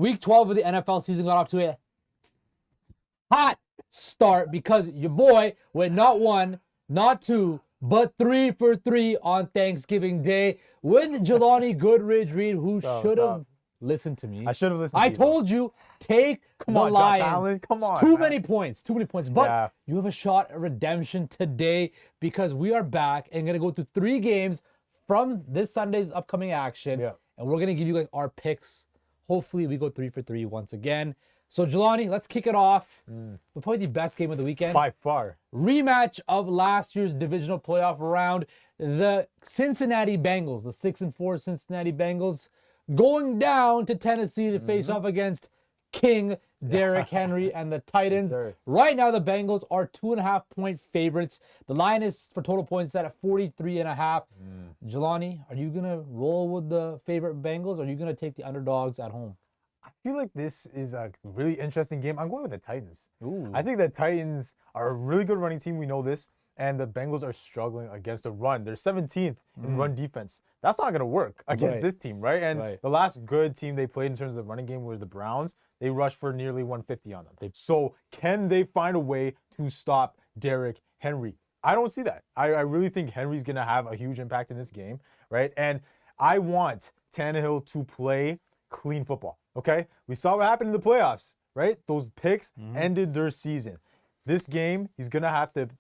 Week 12 of the NFL season got off to a hot start because your boy went not 1, not 2, but 3 for 3 on Thanksgiving Day with Jelani Goodridge-Reid, who should have listened to me. I should have listened to you. I told you, take the Lions. Josh Allen. Come on, Too many points. But Yeah. you have a shot at redemption today because we are back and going to go through 3 games from this Sunday's upcoming action. Yeah. And we're going to give you guys our picks. Hopefully, we go 3 for 3 once again. So, Jelani, let's kick it off with probably the best game of the weekend. By far. Rematch of last year's divisional playoff round. The Cincinnati Bengals, the 6-4 Cincinnati Bengals, going down to Tennessee to face off against King Derrick Henry and the Titans. Yes, right now, the Bengals are 2.5-point favorites. The line is for total points set at 43.5. Jelani, are you going to roll with the favorite Bengals or are you going to take the underdogs at home? I feel like this is a really interesting game. I'm going with the Titans. Ooh. I think the Titans are a really good running team. We know this. And the Bengals are struggling against the run. They're 17th in run defense. That's not going to work against this team, right? And the last good team they played in terms of the running game were the Browns. They rushed for nearly 150 on them. So can they find a way to stop Derrick Henry? I don't see that. I really think Henry's going to have a huge impact in this game, right? And I want Tannehill to play clean football, okay? We saw what happened in the playoffs, right? Those picks ended their season. This game, he's going to have to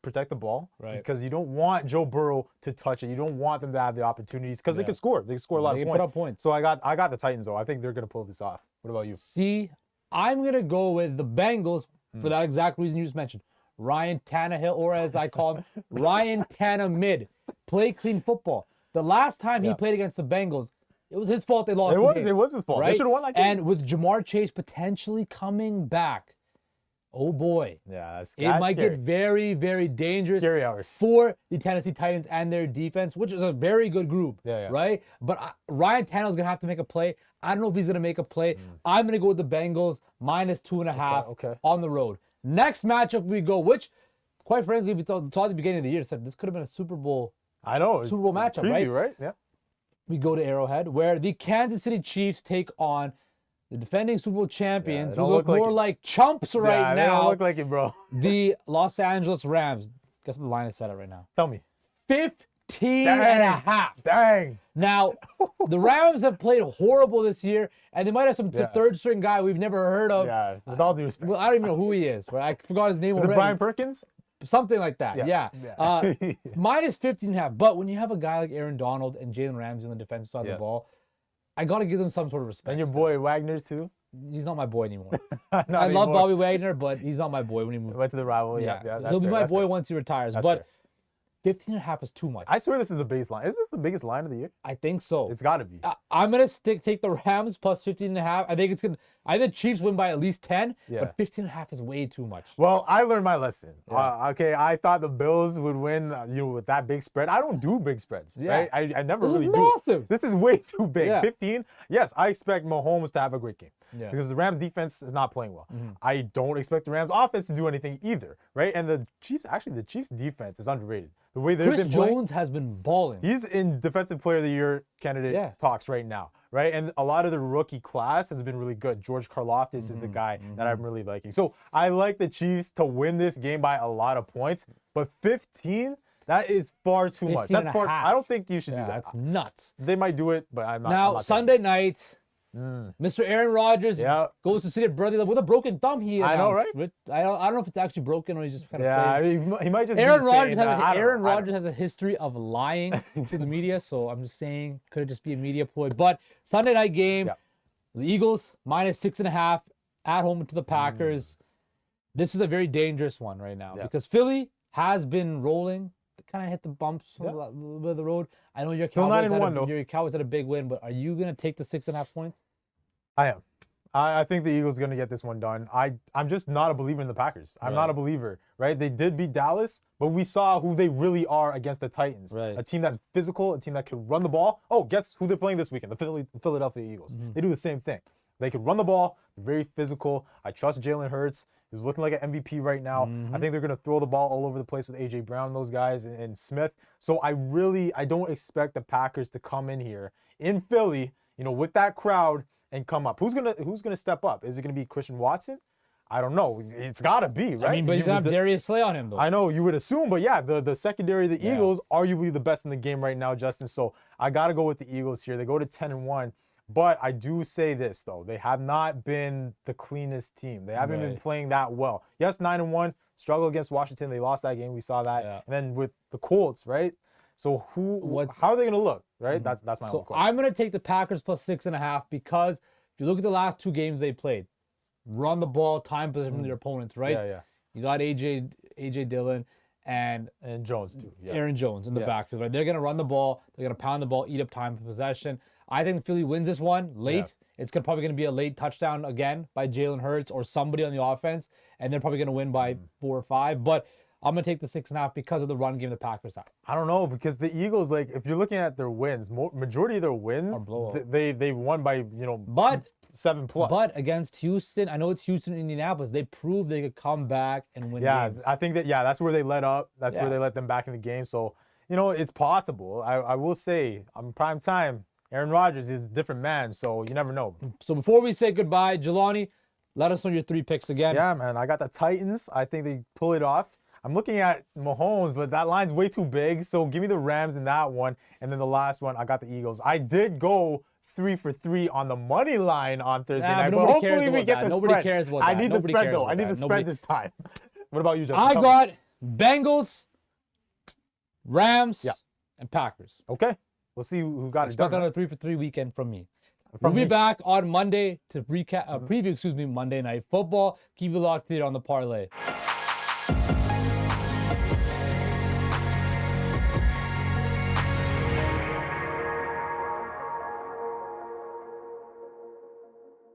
protect the ball because you don't want Joe Burrow to touch it. You don't want them to have the opportunities because they can score. They can score a lot of points. Put up points. So I got the Titans though. I think they're going to pull this off. What about you? See, I'm going to go with the Bengals for that exact reason you just mentioned. Ryan Tannehill, or as I call him, Ryan Tanna-Mid. Play clean football. The last time he played against the Bengals, it was his fault they lost the game. It was his fault. Right? They should have won that game. And with Jamar Chase potentially coming back, oh boy. Yeah, it might get very, very dangerous Scary hours. for the Tennessee Titans and their defense, which is a very good group, right? But Ryan Tannehill's going to have to make a play. I don't know if he's going to make a play. I'm going to go with the Bengals minus 2.5 on the road. Next matchup we go, which, quite frankly, we saw at the beginning of the year, said this could have been a Super Bowl. I know. Super Bowl matchup, preview, right? Yeah. We go to Arrowhead, where the Kansas City Chiefs take on the defending Super Bowl champions, who look more like chumps right now. They don't look like it, bro. The Los Angeles Rams. Guess what the line is set at right now? Tell me. 15.5. Dang. Now, the Rams have played horrible this year, and they might have some third-string guy we've never heard of. Yeah, with all due respect. Well, I don't even know who he is. But I forgot his name already. Is it Brian Perkins? Something like that, minus 15.5. But when you have a guy like Aaron Donald and Jalen Ramsey on the defensive side of the ball, I got to give them some sort of respect. And your boy Wagner, too? He's not my boy anymore. I love Bobby Wagner, but he's not my boy when he moved. Went to the rival, He'll be my boy once he retires. But 15.5 is too much. I swear this is the baseline. Is this the biggest line of the year? I think so. It's got to be. I'm going to take the Rams plus 15.5. I think it's going to, I think Chiefs win by at least 10, but 15.5 is way too much. Well, I learned my lesson. Okay, I thought the Bills would win, with that big spread. I don't do big spreads, right? I never really do. This is massive. This is way too big. 15, yes, I expect Mahomes to have a great game because the Rams defense is not playing well. I don't expect the Rams offense to do anything either, right? And the Chiefs defense is underrated. The way they've been playing. Jones has been balling. He's in Defensive Player of the Year candidate talks right now, right? And a lot of the rookie class has been really good. George Karlaftis is the guy that I'm really liking. So I like the Chiefs to win this game by a lot of points, but 15, that is far too much. That's far. I don't think you should do that. That's nuts. They might do it, but I'm not. Now, I'm not Sunday night, Mr. Aaron Rodgers goes to see a brother with a broken thumb. I know, right? I don't know if it's actually broken or he just kind of plays. He might just. Aaron Rodgers has a history of lying to the media, so I'm just saying could it just be a media ploy? But Sunday night game, the Eagles minus 6.5 at home to the Packers. This is a very dangerous one right now because Philly has been rolling. They kind of hit the bumps a little bit of the road. I know your Cowboys had a big win, but are you going to take the 6.5 points? I am. I think the Eagles are going to get this one done. I'm just not a believer in the Packers. I'm not a believer, right? They did beat Dallas, but we saw who they really are against the Titans. Right. A team that's physical, a team that can run the ball. Oh, guess who they're playing this weekend? The Philadelphia Eagles. They do the same thing. They can run the ball. They're very physical. I trust Jalen Hurts. He's looking like an MVP right now. I think they're going to throw the ball all over the place with A.J. Brown and those guys and Smith. So I don't expect the Packers to come in here in Philly, with that crowd and come up. Who's gonna step up? Is it gonna be Christian Watson? I don't know. It's gotta be, right? I mean, but he's gonna have Darius Slay on him though. I know you would assume, but yeah, the secondary of the Eagles, arguably the best in the game right now, Justin. So I gotta go with the Eagles here. They go to 10-1. But I do say this though, they have not been the cleanest team. They haven't been playing that well. Yes, 9-1, struggle against Washington. They lost that game. We saw that. And then with the Colts, right? So how are they gonna look, right? That's my only question. I'm gonna take the Packers plus 6.5 because if you look at the last 2 games they played, run the ball, time possession from their opponents, right? Yeah. You got AJ Dillon and Jones too. Yeah. Aaron Jones in the backfield, right? They're gonna run the ball, they're gonna pound the ball, eat up time for possession. I think Philly wins this one late. Yeah. It's probably going to be a late touchdown again by Jalen Hurts or somebody on the offense, and they're probably going to win by 4 or 5. But I'm going to take the 6.5 because of the run game the Packers have. I don't know, because the Eagles, like, if you're looking at their wins, majority of their wins, they won by, 7+. But against Houston, I know it's Houston and Indianapolis, they proved they could come back and win games. I think that's where they let up. That's where they let them back in the game. So, it's possible. I will say, on prime time, Aaron Rodgers is a different man, so you never know. So before we say goodbye, Jelani, let us know your 3 picks again. Yeah, man. I got the Titans. I think they pull it off. I'm looking at Mahomes, but that line's way too big. So give me the Rams in that one. And then the last one, I got the Eagles. I did go 3 for 3 on the money line on Thursday night, but hopefully we get the Nobody spread. cares about that. I need the spread, though. I need the spread this time. What about you, Justin? I got Bengals, Rams, and Packers. Okay. We'll see who got it done. Expect another 3 for 3 weekend from me. We'll be back on Monday to preview Monday Night Football. Keep it locked here on the parlay.